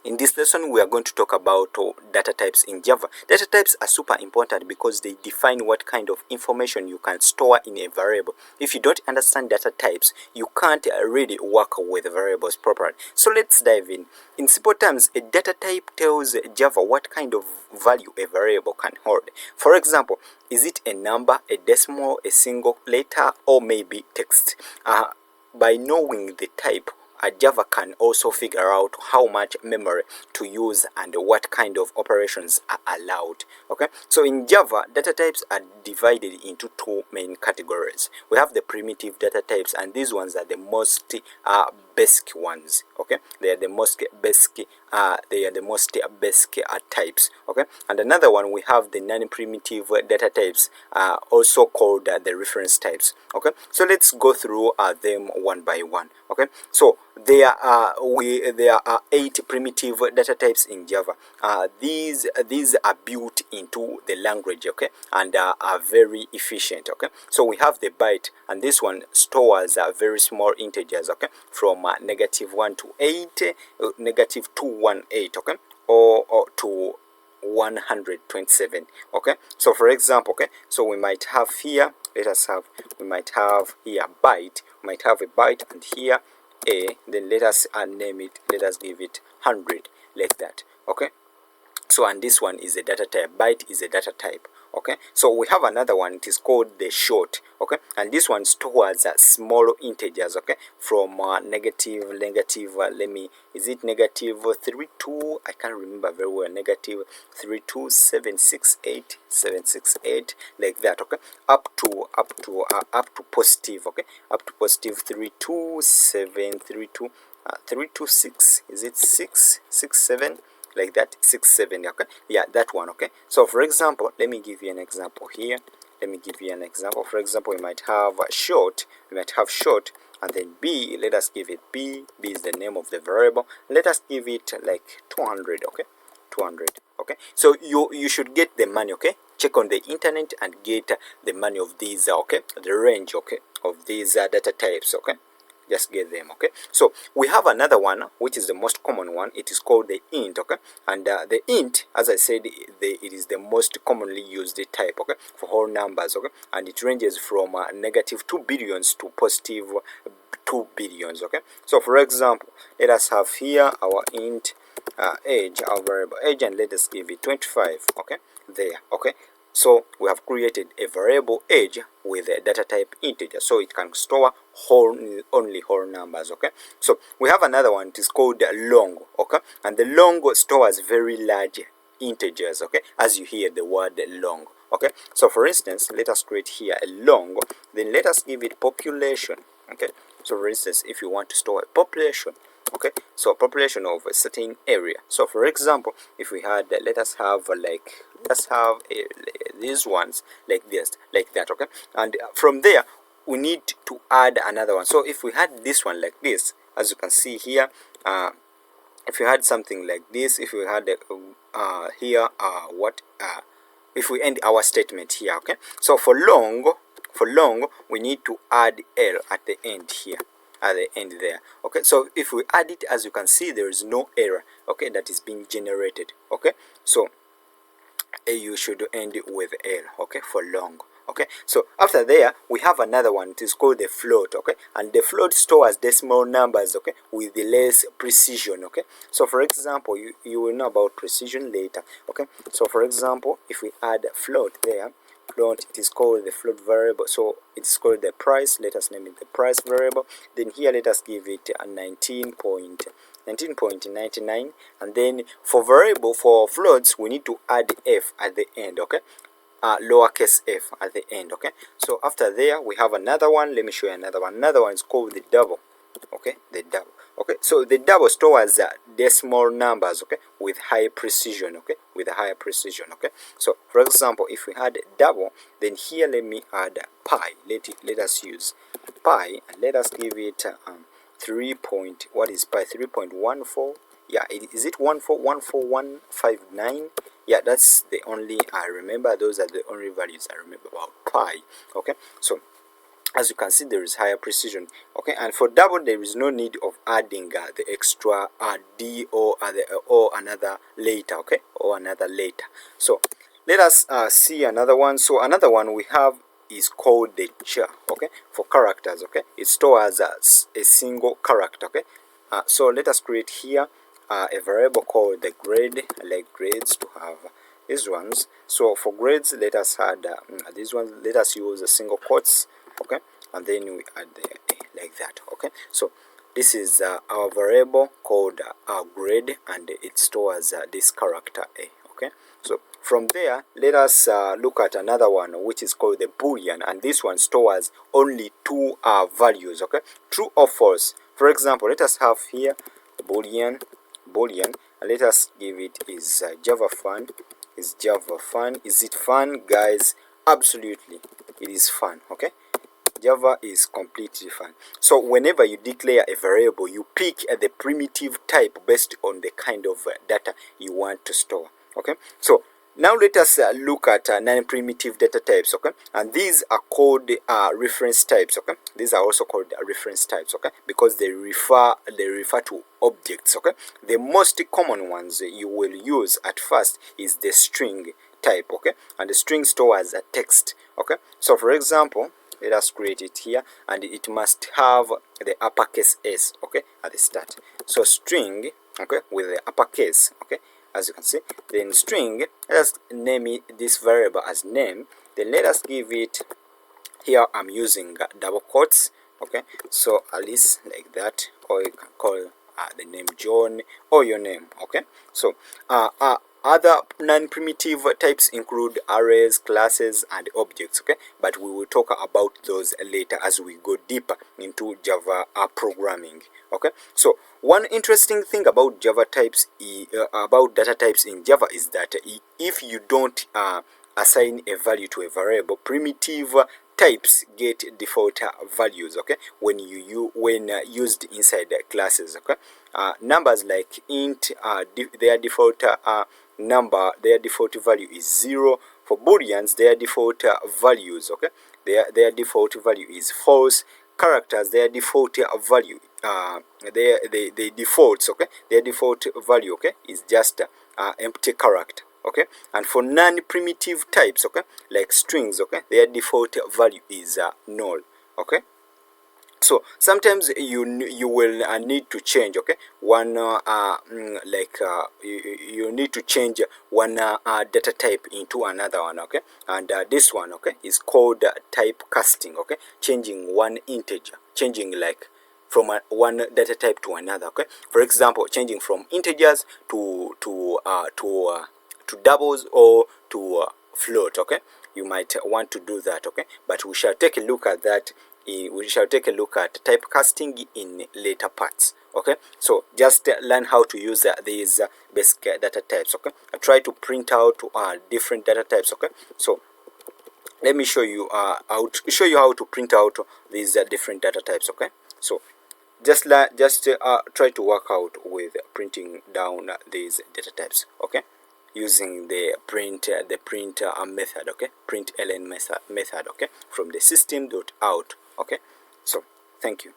In this lesson, we are going to talk about data types in Java. Data types are super important because they define what kind of information you can store in a variable. If you don't understand data types, you can't really work with variables properly. So let's dive in. In simple terms, a data type tells Java what kind of value a variable can hold. For example, is it a number, a decimal, a single letter, or maybe text? By knowing the type, Java can also figure out how much memory to use and what kind of operations are allowed. Okay, so in Java, data types are divided into two main categories. We have the primitive data types, and these ones are the most basic ones. Okay, they are the most basic. Types. Okay, and another one we have the non-primitive data types, also called the reference types. Okay, so let's go through them one by one. Okay, so there are 8 primitive data types in Java. These are built into the language, okay, and are very efficient. Okay, so we have the byte, and this one stores very small integers, okay, from -1 to 8, -218, okay, or to 127. Okay, so for example, okay, so we might have here, we might have here byte, we might have a byte, and here a, then let us name it, let us give it 100, like that. Okay, so and this one is a data type, byte is a data type. Okay, so we have another one, it is called the short. Okay, and this one stores small integers, okay, from negative, is it -32, I can't remember very well, -32768, like that. Okay, up to positive, okay, up to positive 32732, 326, is it 667, like that, 67. Okay, yeah, that one. Okay, so for example, let me give you an example here. For example, we might have short, and then b, let us give it b is the name of the variable, let us give it like 200. Okay, 200. Okay, so you should get the money. Okay, check on the internet and get the money of these, okay, the range, okay, of these data types. Okay, just get them. Okay, so we have another one which is the most common one, it is called the int. Okay, and the int, as I said, it is the most commonly used type, okay, for whole numbers. Okay, and it ranges from -2 billions to positive 2 billions. Okay, so for example, let us have here our int age, our variable age, and let us give it 25. Okay, there. Okay, so we have created a variable age with a data type integer, so it can store only whole numbers. Okay, so we have another one, it is called long. Okay, and the long stores very large integers. Okay, as you hear the word long. Okay, so for instance, let us create here a long, then let us give it population. Okay, so for instance, if you want to store a population, okay, so a population of a certain area, so for example, if we had let us have these ones like this, like that. Okay, and from there we need to add another one. So if we had this one like this, as you can see here, if you had something like this, if we had here if we end our statement here. Okay, so for long we need to add l at the end here, at the end there. Okay, so if we add it, as you can see, there is no error, okay, that is being generated. Okay, so you should end it with l, okay, for long. Okay, so after there we have another one, it is called the float. Okay, and the float stores decimal numbers, okay, with the less precision. Okay, so for example, you will know about precision later. Okay, so for example, if we add float there, float, it is called the float variable, so it's called the price, let us name it the price variable. Then here let us give it a 19.99, and then for variable, for floats, we need to add f at the end. Okay, lowercase f at the end. Okay, so after there we have another one, let me show you another one. Another one is called the double. Okay, the double. Okay, so the double stores decimal numbers, okay, with high precision. Okay, with a higher precision. Okay, so for example, if we had double, then here let me add pi, let us use pi, and let us give it 3.14, yeah, is it 1414159? Yeah, that's the only I remember, those are the only values I remember about pi. Okay, so as you can see, there is higher precision. Okay, and for double there is no need of adding the extra d or another later. Okay, or another later. So let us see another one. So another one we have is called the char. Okay, for characters. Okay, it stores a single character. Okay, so let us create here a variable called the grade, like grades, to have these ones. So for grades, let us add these ones. Let us use a single quotes. Okay, and then we add the a, like that. Okay, so this is our variable called grade, and it stores this character a. Okay, so from there, let us look at another one, which is called the boolean, and this one stores only two values. Okay, true or false. For example, let us have here boolean, and let us give it is Java fun. Is Java fun? Is it fun, guys? Absolutely, it is fun. Okay, Java is completely fine. So whenever you declare a variable, you pick the primitive type based on the kind of data you want to store. Okay, so now let us look at non-primitive data types. Okay, and these are called reference types. Okay, these are also called reference types. Okay, because they refer to objects. Okay, the most common ones you will use at first is the string type. Okay, and the string stores a text. Okay, so for example, let us create it here, and it must have the uppercase S, okay, at the start. So string, okay, with the uppercase, okay, as you can see. Then string, let us name it, this variable as name. Then let us give it, here I'm using double quotes. Okay, so Alice, like that, or you can call the name John, or your name. Okay, so other non-primitive types include arrays, classes, and objects. Okay, but we will talk about those later as we go deeper into Java programming. Okay, so one interesting thing about Java types, about data types in Java, is that if you don't assign a value to a variable, primitive types get default values. Okay, when used inside classes. Okay, numbers like int, their default their default value is 0. For booleans, their default values, okay, their default value is false. Characters, their default value, their defaults, okay, their default value, okay, is just empty character. Okay, and for non-primitive types, okay, like strings, okay, their default value is null. Okay, so sometimes you will need to change, okay, one you need to change one data type into another one. Okay, and this one, okay, is called type casting. Okay, changing one integer, changing like from one data type to another. Okay, for example, changing from integers to doubles or to float. Okay, you might want to do that. Okay, but we shall take a look at that. We shall take a look at typecasting in later parts. Okay, so just learn how to use these basic data types. Okay, I try to print out different data types. Okay, so let me show you how to print out these different data types. Okay, so just try to work out with printing down these data types. Okay, using the print method. Okay, print ln method. Okay, from the system.out. Okay, so thank you.